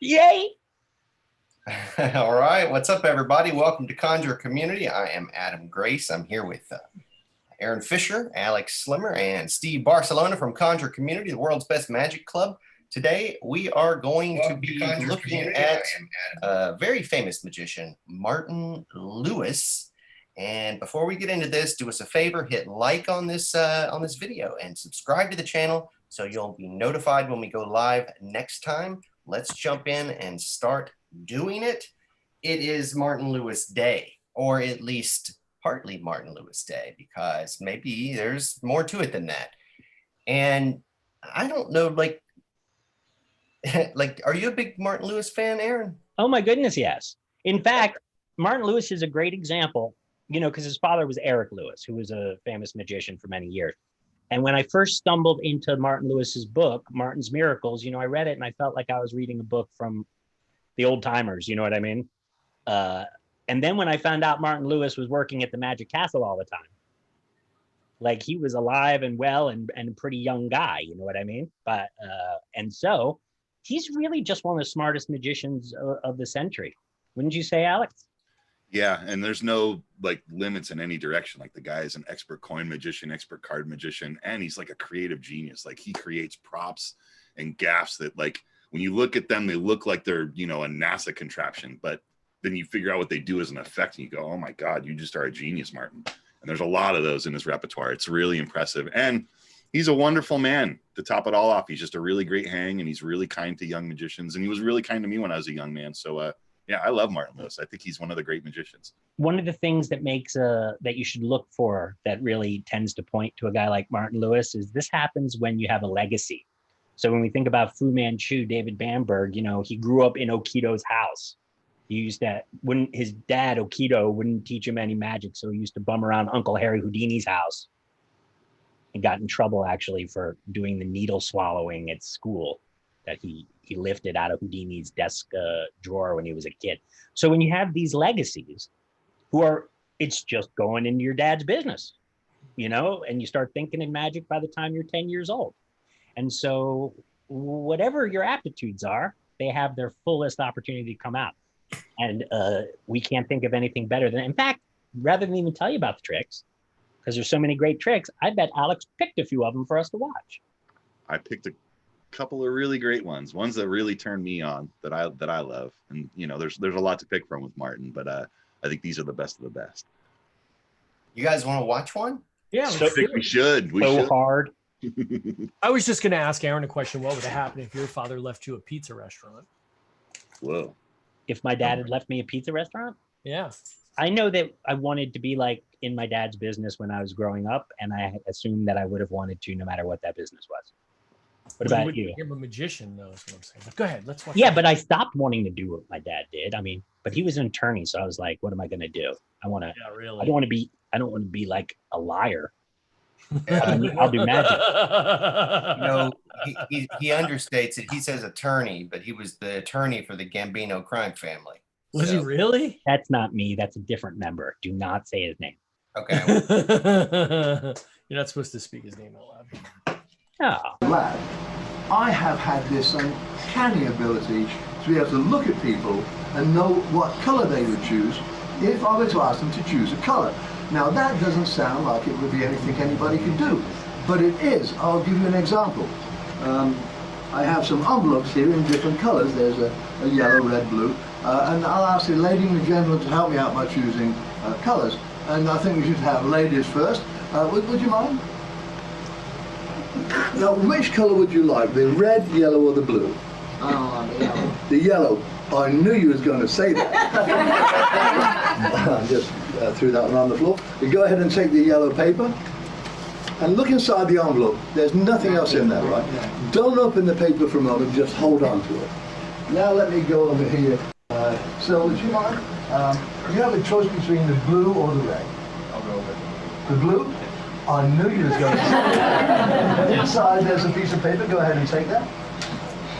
Yay! All right, what's up, everybody? Welcome to Conjuror Community. I am Adam Grace. I'm here with Aaron Fisher, Alex Slimmer, and Steve Barcelona from Conjuror Community, the world's best magic club. Today, we are going to be looking at a very famous magician, Martin Lewis. And before we get into this, do us a favor, hit like on this video and subscribe to the channel so you'll be notified when we go live next time. Let's jump in and start doing it. It is Martin Lewis Day, or at least partly Martin Lewis Day, because maybe there's more to it than that. And I don't know, like, are you a big Martin Lewis fan, Aaron? Oh my goodness, yes. In fact, Martin Lewis is a great example, you know, because his father was Eric Lewis, who was a famous magician for many years. And when I first stumbled into Martin Lewis's book, Martin's Miracles, you know, I read it and I felt like I was reading a book from the old timers, you know what I mean? And then when I found out Martin Lewis was working at the Magic Castle all the time, like he was alive and well and a pretty young guy, you know what I mean? But and so he's really just one of the smartest magicians of the century. Wouldn't you say, Alex? Yeah, and there's no like limits in any direction. Like the guy is an expert coin magician, expert card magician, and he's like a creative genius. Like he creates props and gaffs that, like, when you look at them, they look like they're, you know, a NASA contraption, but then you figure out what they do as an effect and you go, oh my God, you just are a genius, Martin. And there's a lot of those in his repertoire. It's really impressive. And he's a wonderful man to top it all off. He's just a really great hang, and he's really kind to young magicians. And he was really kind to me when I was a young man. So, yeah, I love Martin Lewis. I think he's one of the great magicians. One of the things that makes that you should look for that really tends to point to a guy like Martin Lewis is this happens when you have a legacy. So when we think about Fu Manchu, David Bamberg, you know, he grew up in Okito's house. He used to, when his dad, Okito, wouldn't teach him any magic, so he used to bum around Uncle Harry Houdini's house and got in trouble actually for doing the needle swallowing at school that he lifted out of Houdini's desk drawer when he was a kid. So when you have these legacies who are, it's just going into your dad's business, you know, and you start thinking in magic by the time you're 10 years old. And so whatever your aptitudes are, they have their fullest opportunity to come out. And we can't think of anything better than, in fact, rather than even tell you about the tricks, because there's so many great tricks, I bet Alex picked a few of them for us to watch. I picked a couple of really great ones that really turned me on, that I love. And, you know, there's a lot to pick from with Martin, but I think these are the best of the best. You guys want to watch one? Yeah, I think we should. Hard. I was just going to ask Aaron a question. What would happen if your father left you a pizza restaurant? Whoa. If my dad had left me a pizza restaurant? Yeah. I know that I wanted to be like in my dad's business when I was growing up, and I assumed that I would have wanted to no matter what that business was. What about you? I'm a magician, though, is what I'm saying. But go ahead, let's watch. Yeah, but I stopped wanting to do what my dad did. I mean, but he was an attorney, so I was like, what am I going to do? I want to. Yeah, really. I don't want to be like a liar. I'll do magic. No, he understates it. He says attorney, but he was the attorney for the Gambino crime family. Was he really? That's not me. That's a different member. Do not say his name. Okay. You're not supposed to speak his name out loud. Oh. Lad, I have had this uncanny ability to be able to look at people and know what color they would choose if I were to ask them to choose a color. Now that doesn't sound like it would be anything anybody could do, but it is. I'll give you an example. I have some envelopes here in different colors. There's a yellow, red, blue, and I'll ask the lady and the gentleman to help me out by choosing colors. And I think we should have ladies first. Would you mind? Now, which color would you like, the red, yellow, or the blue? Oh, the yellow. The yellow. I knew you was going to say that. I just threw that one on the floor. You go ahead and take the yellow paper and look inside the envelope. There's nothing else in there, right? Don't open the paper for a moment, just hold on to it. Now let me go over here. So would you mind? You have a choice between the blue or the red. I'll go with the blue. I knew you was going to say that. Inside there's a piece of paper. Go ahead and take that.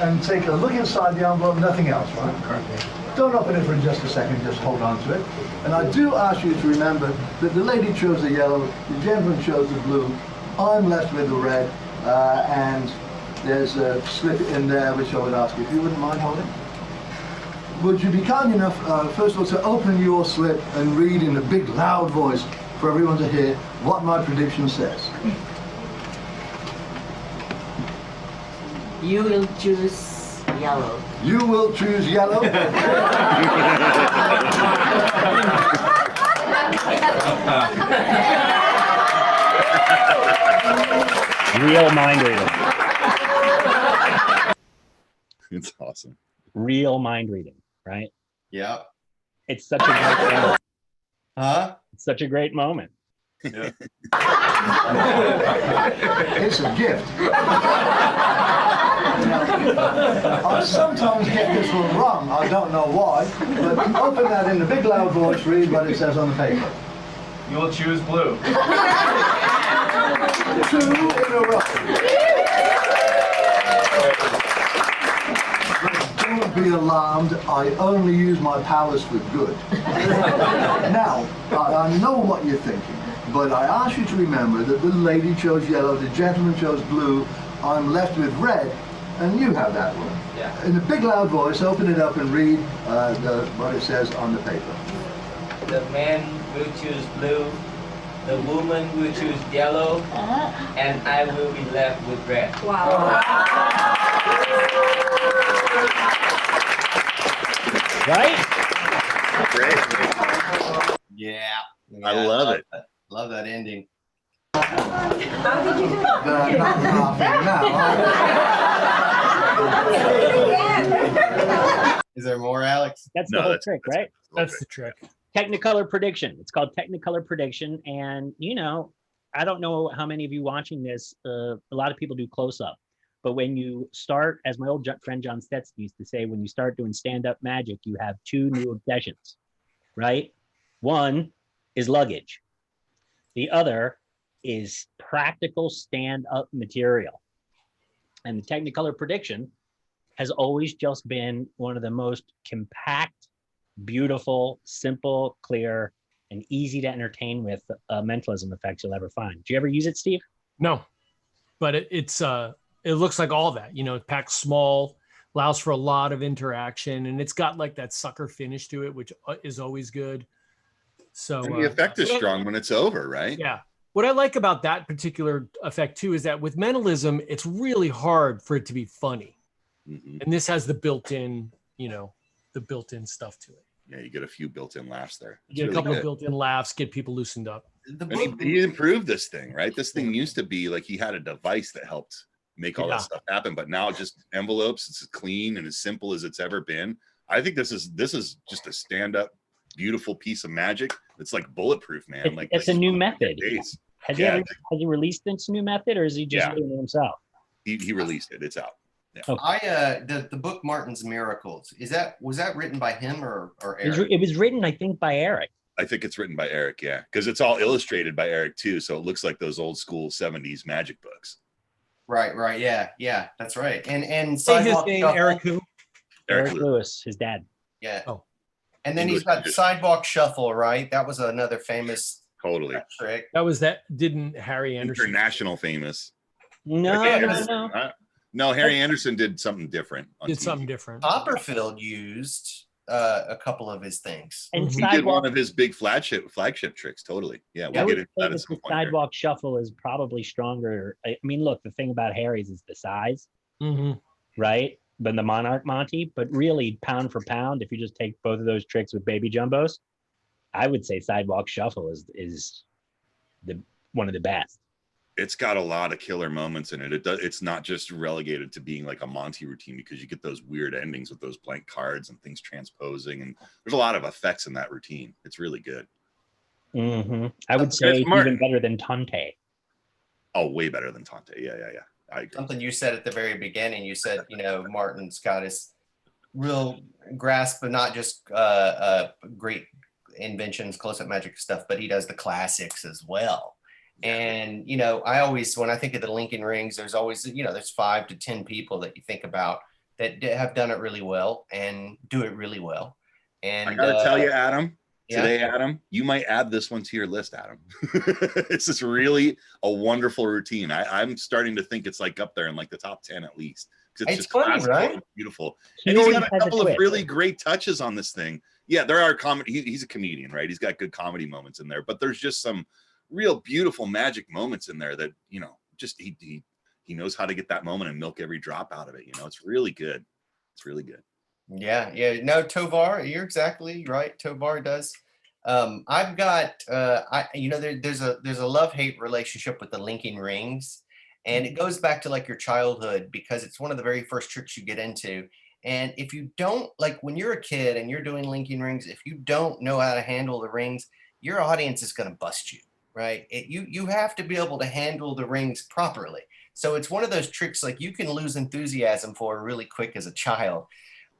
And take a look inside the envelope, nothing else, right? Don't open it for just a second, just hold on to it. And I do ask you to remember that the lady chose the yellow, the gentleman chose the blue, I'm left with the red, and there's a slip in there which I would ask you if you wouldn't mind holding. would you be kind enough, first of all, to open your slip and read in a big, loud voice for everyone to hear what my prediction says? You will choose yellow. You will choose yellow. Real mind reading. It's awesome. Real mind reading, right? Yeah. It's such a great moment. Huh? It's such a great moment. Yeah. It's a gift. I sometimes get this one wrong. I don't know why. But open that in the big loud voice, read what it says on the paper. You will choose blue. 2 in a row. Don't be alarmed. I only use my powers for good. Now, I know what you're thinking, but I ask you to remember that the lady chose yellow, the gentleman chose blue, I'm left with red, and you have that one. Yeah. In a big loud voice, open it up and read what it says on the paper. The man will choose blue, the woman will choose yellow, and I will be left with red. Wow. Right? Great. Yeah. I love it. Love that ending. How did you do it? Not laughing now. Is there more, Alex? That's the No, whole that's- trick, that's- right? That's the trick. Technicolor prediction. It's called Technicolor prediction. And, you know, I don't know how many of you watching this, a lot of people do close up. But when you start, as my old friend John Stetson used to say, when you start doing stand-up magic, you have 2 new obsessions, right? One is luggage. The other is practical stand-up material. And the Technicolor prediction has always just been one of the most compact, beautiful, simple, clear, and easy to entertain with mentalism effects you'll ever find. Do you ever use it, Steve? No, but it looks like all that, you know, packed small, allows for a lot of interaction, and it's got like that sucker finish to it, which is always good. So And the effect is strong when it's over, right? Yeah. What I like about that particular effect too is that with mentalism, it's really hard for it to be funny. Mhm. And this has the built-in, you know, the built-in stuff to it. Yeah, you get a few built-in laughs there. It's You get a really couple good. of built-in laughs, get people loosened up. The And book, he improved this thing, right? This thing used to be like he had a device that helped make all Yeah. that stuff happen, but now just envelopes. It's as clean and as simple as it's ever been. I think this is just a stand-up, beautiful piece of magic. It's like bulletproof, man. Like It's a new method. days. Has Yeah. he released this new method, or is he just Yeah. doing it himself? He released it. It's out. the book Martin's Miracles, was that written by him or Eric? It was written, I think, by Eric. I think it's written by Eric, yeah, because it's all illustrated by Eric too, so it looks like those old school '70s magic books. Right, yeah, that's right. And Say his Sidewalk name, Shuffle, Eric who? Eric Lewis. Lewis, his dad. yeah. Oh. And then English he's got magician. Sidewalk Shuffle, right? That was another famous Totally trick. Didn't Harry Anderson? international famous. No, Harry no, Anderson, no. huh? No, Harry Anderson did something different. on Did TV. something different. Copperfield used a couple of his things. And Mhm. He did sidewalk, one of his big flagship tricks. Totally, yeah. I We'll would get into say that that at some the point. Here. sidewalk shuffle is probably stronger. I mean, look, the thing about Harry's is the size, Mhm. right? Than the Monarch Monty, but really pound for pound, if you just take both of those tricks with baby jumbos, I would say sidewalk shuffle is the one of the best. It's got a lot of killer moments in it. It's not just relegated to being like a Monty routine because you get those weird endings with those blank cards and things transposing, and there's a lot of effects in that routine. It's really good. I would say Chris it's Martin. even better than Tante. Oh, way better than Tante. Yeah. I agree. Something you said at the very beginning. You said, Martin's got his real grasp of not just great inventions, close-up magic stuff, but he does the classics as well. And I always, when I think of the Lincoln Rings, there's always there's 5 to 10 people that you think about that have done it really well and do it really well. And I gotta tell you, Adam. yeah. Today, Adam, you might add this one to your list, Adam. This is really a wonderful routine. I'm starting to think it's like up there in like the top 10 at least, It's just funny, classical right? and beautiful. He And he's always got a has a couple of twist. really great touches on this thing. Yeah, there are comedy. He's a comedian, right? He's got good comedy moments in there, but there's just some real beautiful magic moments in there that, you know, just he knows how to get that moment and milk every drop out of it. You know, it's really good. It's really good. Yeah, yeah. No, Tovar, you're exactly right. Tovar does. I've got there's a love-hate relationship with the linking rings, and it goes back to like your childhood because it's one of the very first tricks you get into. And if you don't, like when you're a kid and you're doing linking rings, if you don't know how to handle the rings, your audience is going to bust you, right? You have to be able to handle the rings properly. So it's one of those tricks like you can lose enthusiasm for really quick as a child.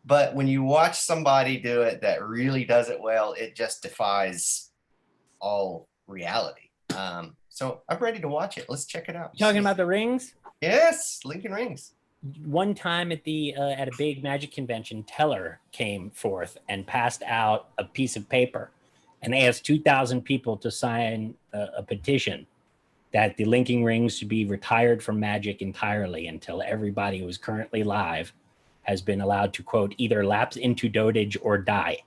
But when you watch somebody do it that really does it well, it just defies all reality. So I'm ready to watch it. Let's check it out. Talking about the rings? Yes, Lincoln Rings. One time at a big magic convention, Teller came forth and passed out a piece of paper, and they asked 2,000 people to sign a petition that the linking rings should be retired from magic entirely until everybody who is currently live has been allowed to, quote, either lapse into dotage or die.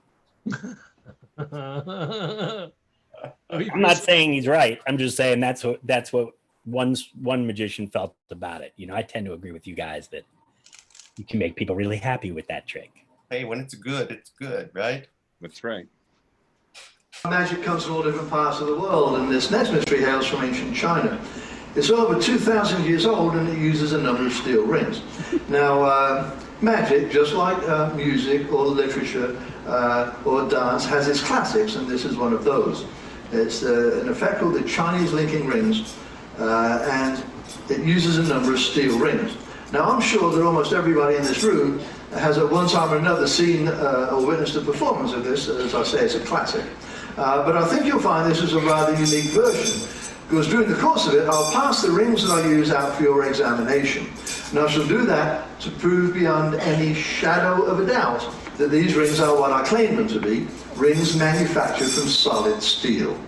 I'm not saying he's right. I'm just saying that's what one magician felt about it. You know, I tend to agree with you guys that you can make people really happy with that trick. Hey, when it's good, right? That's right. Magic comes from all different parts of the world, and this next mystery hails from ancient China. It's over 2,000 years old, and it uses a number of steel rings. Now, magic, just like music or literature or dance, has its classics, and this is one of those. It's an effect called the Chinese linking rings, and it uses a number of steel rings. Now, I'm sure that almost everybody in this room has at one time or another seen or witnessed a performance of this. As I say, it's a classic. But I think you'll find this is a rather unique version, because during the course of it, I'll pass the rings that I use out for your examination. And I shall do that to prove beyond any shadow of a doubt that these rings are what I claim them to be, rings manufactured from solid steel.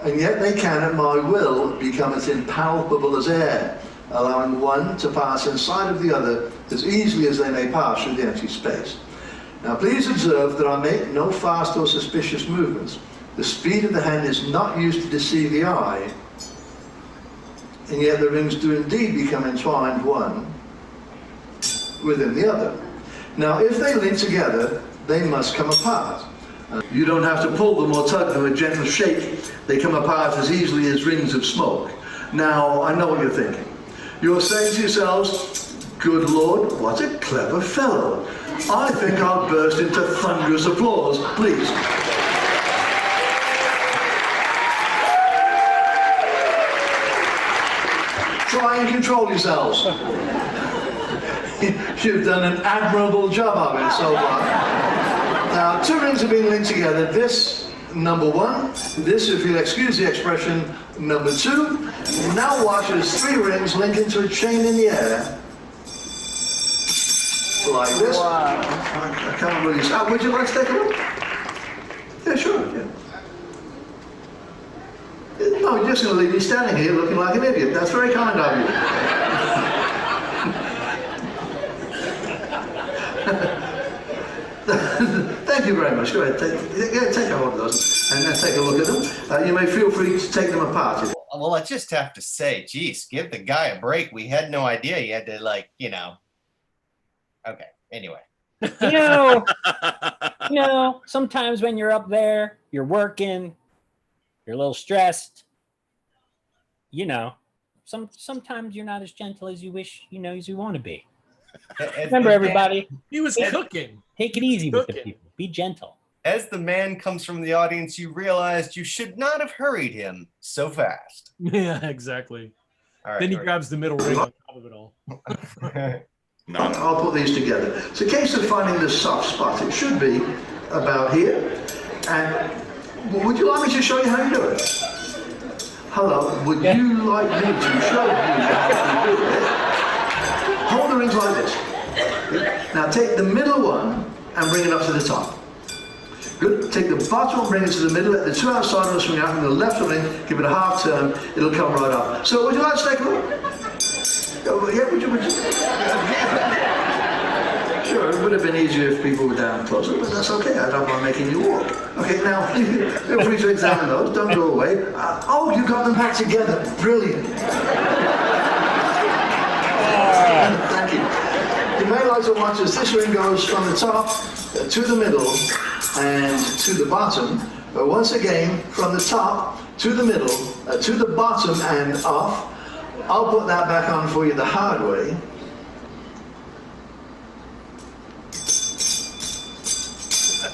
And yet they can, at my will, become as impalpable as air, allowing one to pass inside of the other as easily as they may pass through the empty space. Now please observe that I make no fast or suspicious movements. The speed of the hand is not used to deceive the eye, and yet the rings do indeed become entwined one within the other. Now if they link together, they must come apart. You don't have to pull them or tug them, a gentle shake. They come apart as easily as rings of smoke. Now I know what you're thinking. You're saying to yourselves, good Lord, what a clever fellow. I think I'll burst into thunderous applause, please. Try and control yourselves. You've done an admirable job of it so far. Now, two rings have been linked together. This, number one. This, if you'll excuse the expression, number two. Now watch as three rings link into a chain in the air. Like this. Wow. I can't really see. Would you like to take a look? Yeah, sure. Yeah. No, you're just going to leave me standing here looking like an idiot. That's very kind of you. Thank you very much. Go ahead. Take a hold of those and then take a look at them. You may feel free to take them apart. Well, I just have to say, geez, give the guy a break. We had no idea he had to, like, you know. Okay, anyway. You know, sometimes when you're up there, you're working, you're a little stressed. You know, sometimes you're not as gentle as you wish, you know, as you want to be. Remember, everybody. He was cooking. Take it easy with the people. Be gentle. As the man comes from the audience, you realized you should not have hurried him so fast. Yeah, exactly. All right, then he grabs the middle ring on top of it all. I'll put these together. It's a case of finding the soft spot. It should be about here. And would you like me to show you how you do it? Hello, would you like me to show you how to do it? Hold the rings like this. Now take the middle one and bring it up to the top. Good. Take the bottom one, bring it to the middle. Let the two outside ones swing out from the left ring. Give it a half turn. It'll come right up. So would you like to take a look? Yeah, would you? Sure, it would have been easier if people were down closer, but that's okay. I don't mind making you walk. Okay, now, feel free to examine those. Don't go away. Oh, you got them back together. Brilliant. Thank you. You may like to watch as this ring goes from the top to the middle and to the bottom. But once again, from the top to the middle, to the bottom and off. I'll put that back on for you the hard way.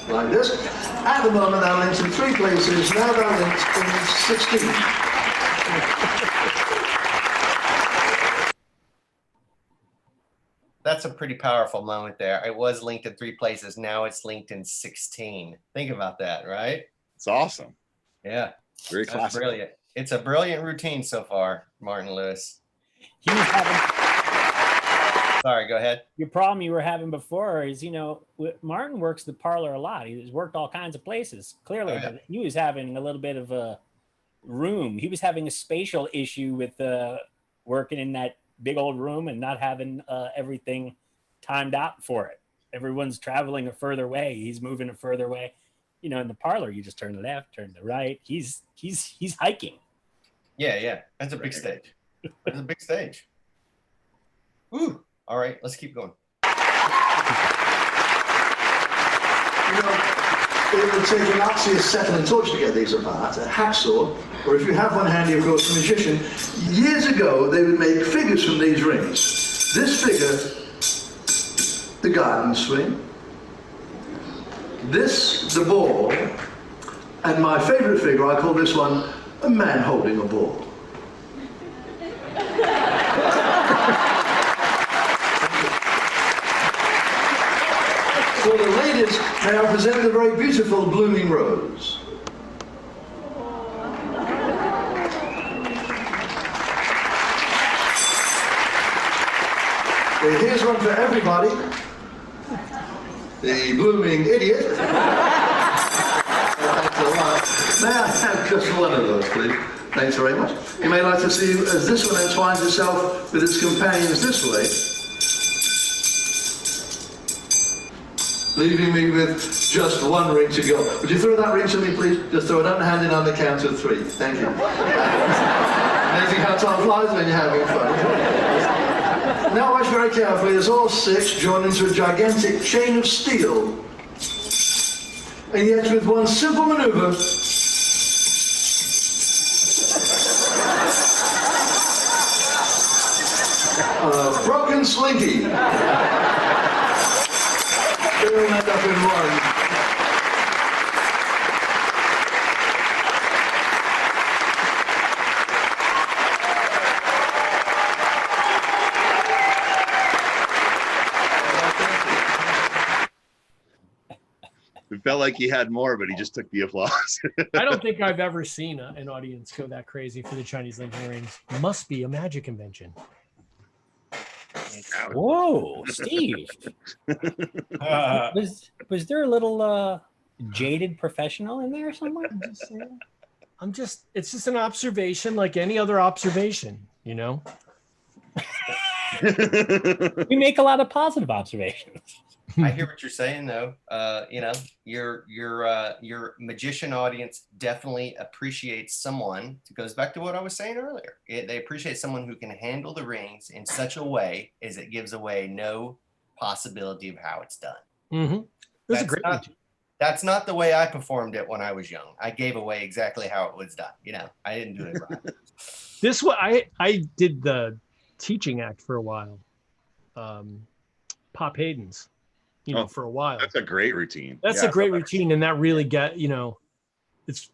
Like this. At the moment, they're linked in 3 places. Now they're linked in 16. That's a pretty powerful moment there. It was linked in 3 places. Now it's linked in 16. Think about that, right? It's awesome. Yeah. Very That's classic. brilliant. It's a brilliant routine so far, Martin Lewis. He was having Sorry, go ahead. your problem you were having before is, Martin works the parlor a lot. He's worked all kinds of places. Clearly, Oh, yeah. but he was having a little bit of a room. He was having a spatial issue with working in that big old room and not having everything timed out for it. Everyone's traveling a further way. He's moving a further way. In the parlor, you just turn left, turn to right. He's hiking. Yeah. That's a big stage. That's a big stage. Woo. All right, let's keep going. It would take an obvious settle and torch to get these apart, a hacksaw, or if you have one handy, of course, a magician. Years ago, they would make figures from these rings. This figure, the garden swing. This, the ball. And my favorite figure, I call this one a man holding a ball. For the ladies, may I present the very beautiful blooming rose. Okay, here's one for everybody. The blooming idiot. Thanks a lot. May I have just one of those, please? Thanks very much. You may like to see as this one entwines itself with its companions this way, leaving me with just one ring to go. Would you throw that ring to me, please? Just throw it out and hand it on the count of 3. Thank you. Amazing how time flies when you're having fun. Now watch very carefully. There's all 6 joined into a gigantic chain of steel. And yet with one simple maneuver, a broken slinky. They all end up in one. It felt like he had more, but he just took the applause. I don't think I've ever seen an audience go that crazy for the Chinese linking rings. Must be a magic convention. Whoa, Steve. Was there a little jaded professional in there somewhere? It's just an observation like any other observation, We make a lot of positive observations. I hear what you're saying, though. Your magician audience definitely appreciates someone. It goes back to what I was saying earlier. They appreciate someone who can handle the rings in such a way as it gives away no possibility of how it's done. Mm-hmm. That's a great routine. That's not the way I performed it when I was young. I gave away exactly how it was done. I didn't do it right. This one, I did the teaching act for a while. Pop Hayden's. For a while. That's a great routine. That's a great routine, and that really I don't know. It's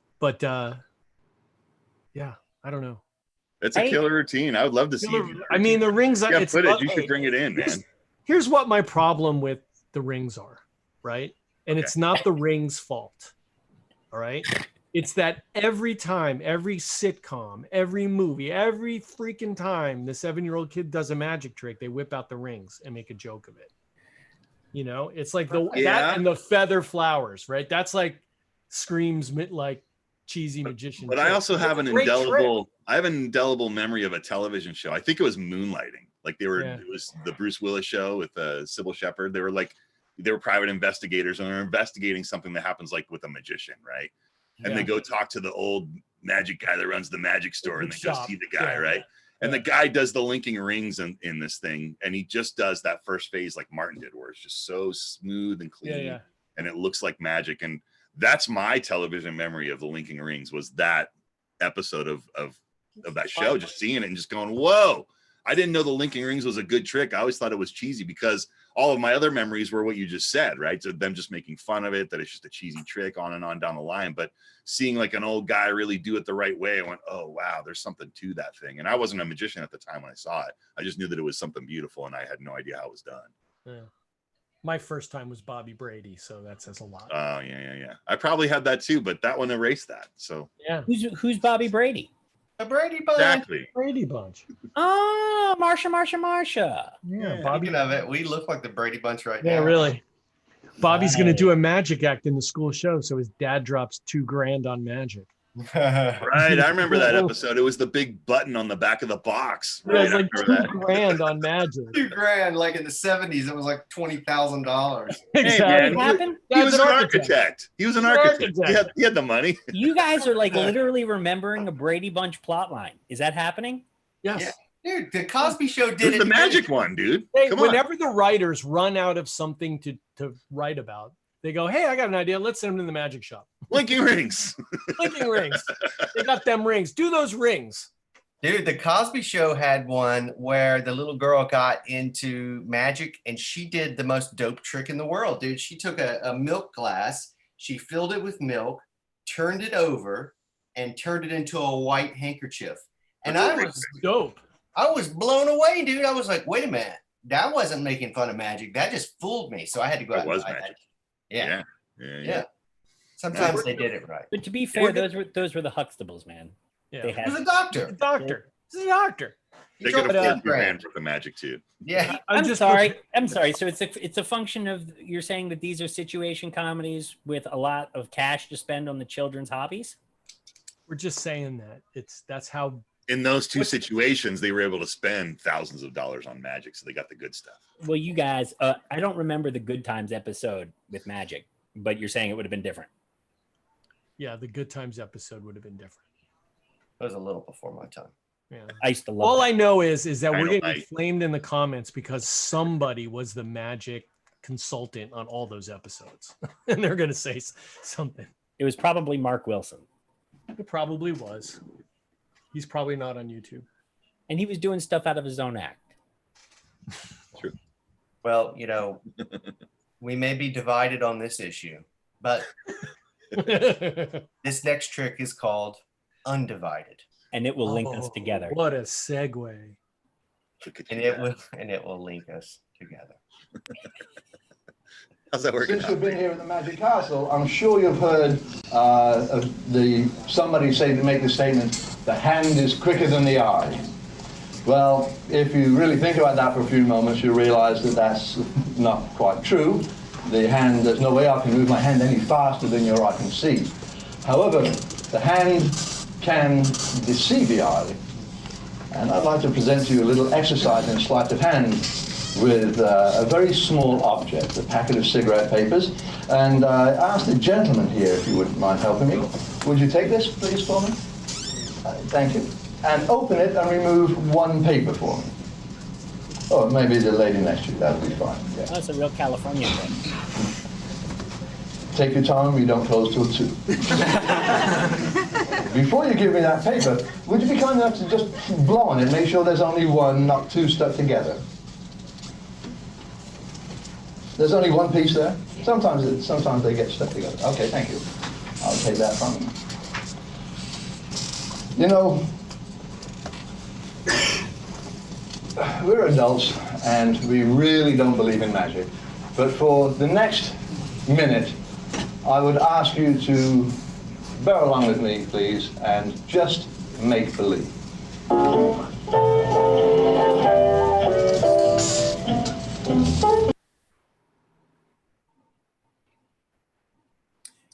a killer routine. I would love to see it. I mean, the rings. Yeah, footage. You should bring it in, man. Here's what my problem with the rings are, right? And it's not the rings' fault. All right. It's that every time, every sitcom, every movie, every freaking time the 7-year-old kid does a magic trick, they whip out the rings and make a joke of it. It's like that and the feather flowers, right? That's like screams like cheesy magician. But I also have an indelible memory of a television show. I think it was Moonlighting. Like it was the Bruce Willis show with Sybil Shepherd. They were like they were private investigators, and they're investigating something that happens like with a magician, right? And they go talk to the old magic guy that runs the magic store, and they go see the guy, right? And the guy does the linking rings in this thing, and he just does that first phase like Martin did, where it's just so smooth and clean, and it looks like magic. And that's my television memory of the linking rings, was that episode of that show, just seeing it and just going, whoa. I didn't know the linking rings was a good trick. I always thought it was cheesy, because all of my other memories were what you just said, right? So them just making fun of it, that it's just a cheesy trick, on and on down the line. But seeing like an old guy really do it the right way, I went, oh, wow, there's something to that thing. And I wasn't a magician at the time when I saw it. I just knew that it was something beautiful, and I had no idea how it was done. Yeah. My first time was Bobby Brady, so that says a lot. Oh, yeah. I probably had that too, but that one erased that. So yeah. Who's Bobby Brady? The Brady Bunch. Exactly. Brady Bunch. Oh, Marsha. Yeah, Bobby. Speaking of it, we look like the Brady Bunch right now. Yeah, really. Bobby's going to do a magic act in the school show, so his dad drops $2,000 on magic. Right, I remember that episode. It was the big button on the back of the box. Right? It was like $2,000 on magic. $2,000, like in the 70s, it was like $20,000. Exactly. What happened? He was an architect. He was an architect. He had the money. You guys are like literally remembering a Brady Bunch plotline. Is that happening? Yes. Yeah. Dude, the Cosby Show It did was it. the magic one, dude. Hey, Come on. whenever the writers run out of something to write about, they go, hey, I got an idea. Let's send them to the magic shop. Linking rings. Linking rings. They got them rings. Do those rings. Dude, the Cosby Show had one where the little girl got into magic, and she did the most dope trick in the world, dude. She took a milk glass, she filled it with milk, turned it over, and turned it into a white handkerchief. And I was dope. I was blown away, dude. I was like, wait a minute. That wasn't making fun of magic. That just fooled me. So I had to go out and buy that. Yeah. Sometimes they did it right. But to be fair, those were the Huxtables, man. Yeah. They had He was a doctor. He's a doctor. They could afford your hand for the magic too. Yeah. I'm sorry. So it's a function of, you're saying that these are situation comedies with a lot of cash to spend on the children's hobbies? We're just saying that that's how. In those two situations, they were able to spend thousands of dollars on magic, so they got the good stuff. Well, you guys, I don't remember the Good Times episode with magic, but you're saying it would have been different. Yeah, the Good Times episode would have been different. It was a little before my time. Yeah. I used to love All that. I know is that we're going to get flamed in the comments because somebody was the magic consultant on all those episodes. And they're going to say something. It was probably Mark Wilson. It probably was. He's probably not on YouTube. And he was doing stuff out of his own act. True. Well, we may be divided on this issue, but this next trick is called Undivided. And it will link us together. What a segue. And it will link us together. How's that working? Since you've been here at the Magic Castle, I'm sure you've heard somebody make the statement, the hand is quicker than the eye. Well, if you really think about that for a few moments, you'll realize that that's not quite true. There's no way I can move my hand any faster than your eye can see. However, the hand can deceive the eye. And I'd like to present to you a little exercise in sleight of hand with a very small object, a packet of cigarette papers. And I asked the gentleman here if you wouldn't mind helping me. Would you take this, please, for me? Thank you. And open it and remove one paper for me. Oh, maybe the lady next to you, that would be fine. Yeah. That's a real California thing. Take your time, we don't close till 2. Before you give me that paper, would you be kind enough to just blow on it, make sure there's only one, not two stuck together? There's only one piece there? Sometimes they get stuck together. Okay, thank you. I'll take that from you. We're adults and we really don't believe in magic. But for the next minute, I would ask you to bear along with me, please, and just make believe.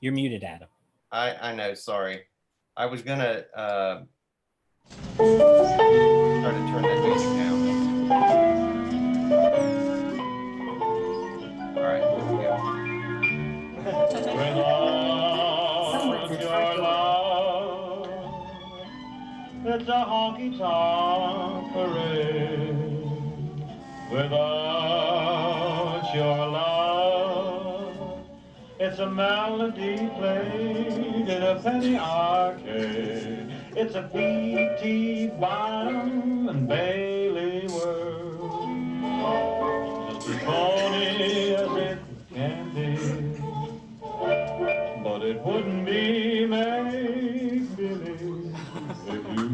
You're muted, Adam. I know, sorry. I was gonna try to turn that music down. All right. it's a honky-tonk parade. Without your love, it's a melody played in a penny arcade. It's a P.T. Barnum and Bailey world, just as phony as it can be, but it wouldn't be make-believe if you.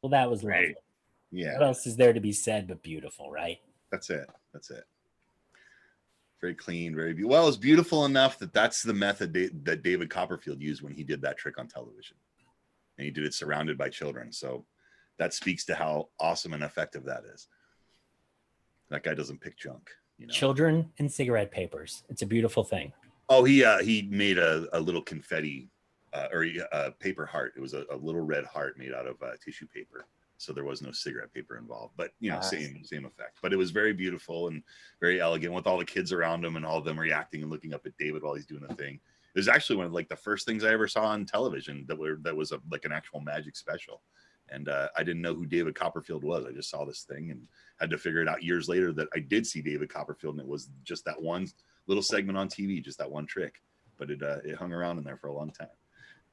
Well, that was Right. lovely. Yeah, What else is there to be said but beautiful, right? that's it. That's it. Very clean, very well. It's beautiful enough that that's the method that David Copperfield used when he did that trick on television, and he did it surrounded by children. So that speaks to how awesome and effective that is. That guy doesn't pick junk, you know. Children and cigarette papers. It's a beautiful thing. Oh, he made a little confetti or a paper heart. It was a little red heart made out of tissue paper. So there was no cigarette paper involved, but you know, same effect. But it was very beautiful and very elegant with all the kids around him and all of them reacting and looking up at David while he's doing the thing. It was actually one of like the first things I ever saw on television that was like an actual magic special. And I didn't know who David Copperfield was. I just saw this thing and had to figure it out years later that I did see David Copperfield, and it was just that one little segment on TV, just that one trick. But it hung around in there for a long time.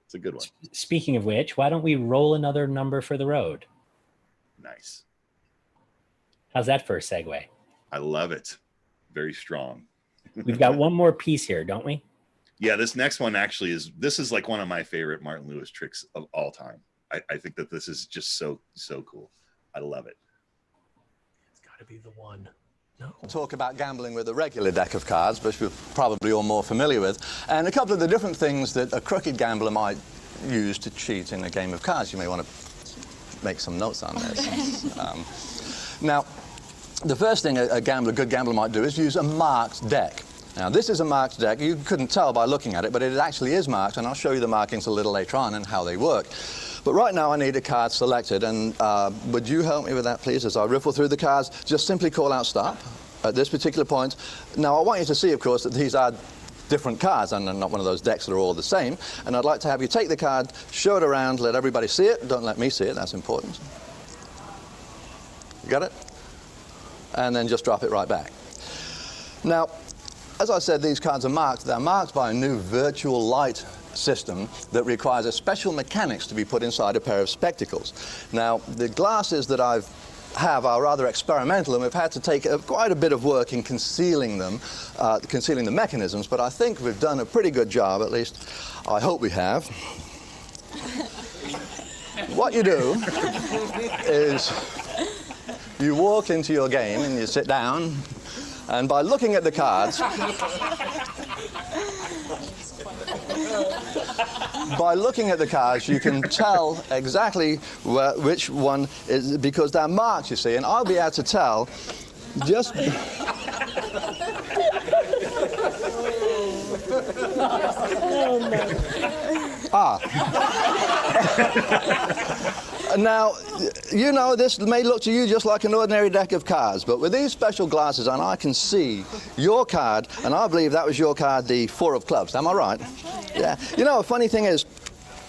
It's a good one. Speaking of which, why don't we roll another number for the road? Nice. How's that for a segue? I love it. Very strong. We've got one more piece here, don't we? Yeah, this next one actually this is like one of my favorite Martin Lewis tricks of all time. I think that this is just so cool. I love it. It's got to be the one. No. Talk about gambling with a regular deck of cards, which we're probably all more familiar with, and a couple of the different things that a crooked gambler might use to cheat in a game of cards. You may want to make some notes on this. Now, the first thing a good gambler might do is use a marked deck. Now, this is a marked deck. You couldn't tell by looking at it, but it actually is marked, and I'll show you the markings a little later on and how they work. But right now, I need a card selected, and would you help me with that, please, as I riffle through the cards? Just simply call out stop at this particular point. Now, I want you to see, of course, that these are different cards, and not one of those decks that are all the same. And I'd like to have you take the card, show it around, let everybody see it. Don't let me see it, that's important. You got it? And then just drop it right back. Now, as I said, these cards are marked. They're marked by a new virtual light system that requires a special mechanics to be put inside a pair of spectacles. Now, the glasses that I have are rather experimental, and we've had to take quite a bit of work in concealing them, concealing the mechanisms, but I think we've done a pretty good job, at least I hope we have. What you do is you walk into your game and you sit down, and by looking at the cards, you can tell exactly which one is, because they're marked, you see, and I'll be able to tell just... Now, you know, this may look to you just like an ordinary deck of cards, but with these special glasses on, I can see your card, and I believe that was your card, the 4 of clubs. Am I right? Yeah. You know, a funny thing is,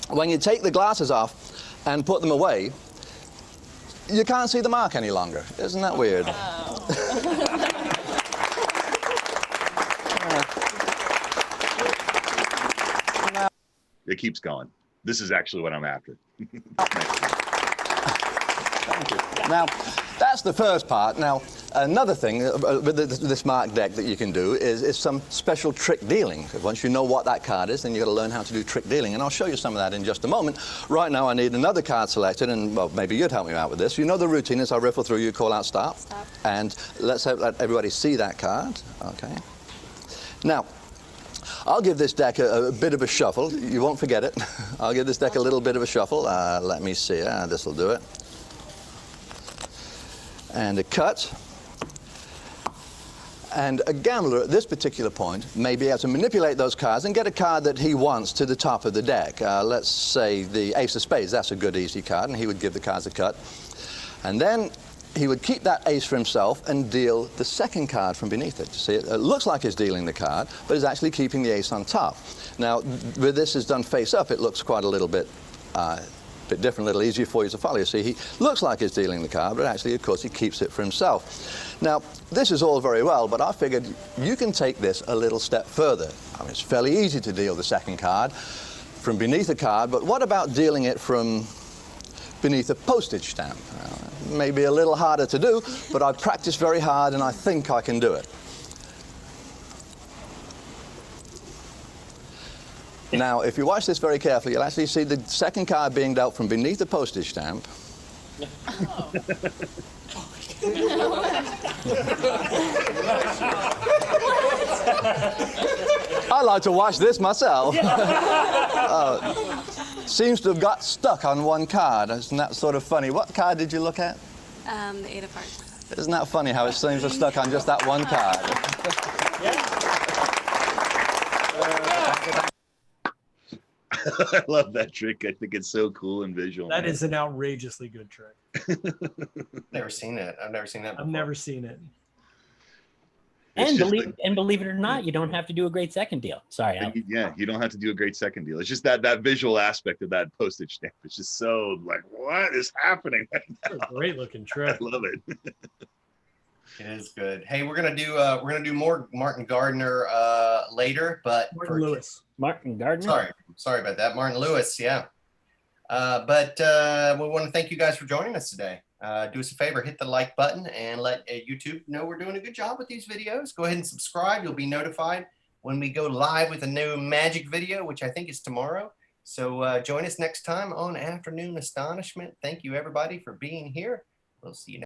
when you take the glasses off and put them away, you can't see the mark any longer. Isn't that weird? It keeps going. This is actually what I'm after. Thank you. Now, that's the first part. Now, another thing with this marked deck that you can do is some special trick dealing. Once you know what that card is, then you've got to learn how to do trick dealing, and I'll show you some of that in just a moment. Right now, I need another card selected, and, well, maybe you'd help me out with this. You know the routine. As I riffle through, you call out stop. Stop. And let's let everybody see that card. Okay. Now, I'll give this deck a bit of a shuffle. You won't forget it. I'll give this deck a little bit of a shuffle. Let me see. This will do it. And a cut. And a gambler at this particular point may be able to manipulate those cards and get a card that he wants to the top of the deck. Let's say the ace of spades. That's a good, easy card, and he would give the cards a cut. And then he would keep that ace for himself and deal the second card from beneath it. See, it looks like he's dealing the card, but he's actually keeping the ace on top. Now, with this is done face up, it looks quite a little bit different, a little easier for you to follow. You see, he looks like he's dealing the card, but actually, of course, he keeps it for himself. Now, this is all very well, but I figured you can take this a little step further. I mean, it's fairly easy to deal the second card from beneath a card, but what about dealing it from beneath a postage stamp? Maybe a little harder to do, but I've practiced very hard and I think I can do it. Now, if you watch this very carefully, you'll actually see the second card being dealt from beneath the postage stamp. I like to watch this myself. Seems to have got stuck on one card. Isn't that sort of funny? What card did you look at? The 8 of Hearts. Isn't that funny how it seems to have stuck on just that one card? I love that trick. I think it's so cool and visual. That is an outrageously good trick. Never seen it. I've never seen that before. I've never seen it. And believe it or not, you don't have to do a great second deal. Sorry. Yeah, you don't have to do a great second deal. It's just that visual aspect of that postage stamp. It's just so like, what is happening? It's a great looking trick. I love it. It is good. Hey, we're gonna do more Martin Gardner later, but Martin Lewis. Martin Gardner. Sorry about that, Martin Lewis. Yeah. But we want to thank you guys for joining us today. Do us a favor, hit the like button and let YouTube know we're doing a good job with these videos. Go ahead and subscribe. You'll be notified when we go live with a new magic video, which I think is tomorrow. So join us next time on Afternoon Astonishment. Thank you, everybody, for being here. We'll see you next time.